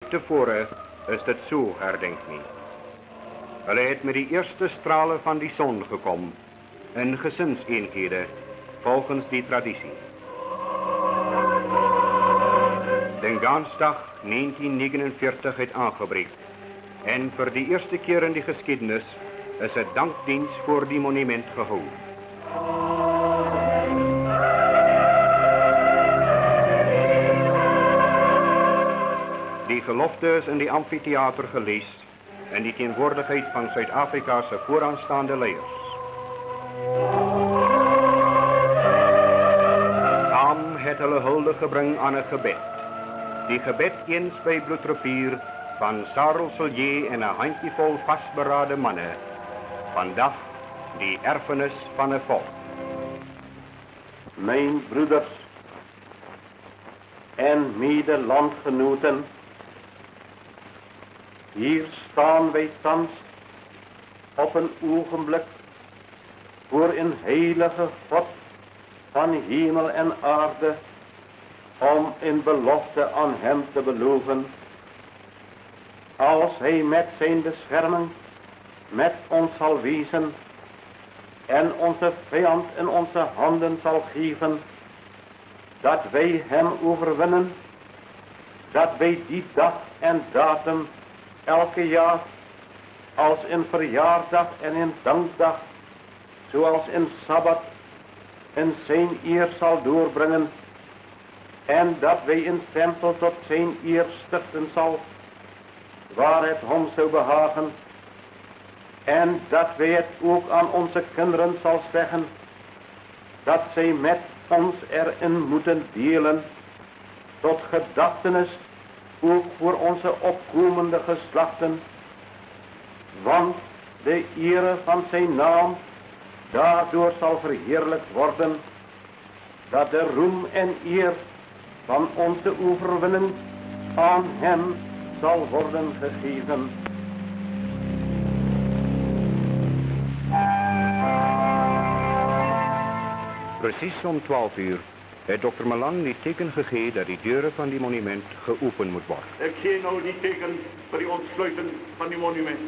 Tevore is dit so herdenk nie. Hulle het met die eerste strale van die son gekom in gesinseenhede volgens die tradisie. Gansdag 1949 het aangebreek en vir die eerste keer in die geskiedenis is 'n dankdiens voor die monument gehou. Die gelofte is in die amfitheater gelees in die teenwoordigheid van Suid-Afrika se vooraanstaande leiers. Saam het hulle hulde gebring aan 'n gebed. Die gebed eens by bloedrivier van Sarel Sillier en 'n handjievol vasberade manne. Vandag die erfenis van 'n volk. Mijn broeders en medelandgenoten, hier staan wij thans op een ogenblik voor een heilige God van hemel en aarde, om in belofte aan hem te beloven, als hij met zijn bescherming met ons zal wezen en onze vijand in onze handen zal geven, dat wij hem overwinnen, dat wij die dag en datum elke jaar als een verjaardag en een dankdag, zoals een sabbat, in zijn eer zal doorbrengen, en dat wij een tempel tot zijn eer stichten zal, waar het hem zou behagen, en dat wij het ook aan onze kinderen zal zeggen, dat zij met ons erin moeten delen, tot gedachtenis ook voor onze opkomende geslachten, want de ere van zijn naam daardoor zal verheerlijkt worden, dat de roem en eer van onze overwinning aan hem zal worden gegeven. Precies om 12 uur heeft Dr. Malan die teken gegeven dat die deuren van die monument geopend moet worden. Ik geef nou die teken voor die ontsluiting van die monument.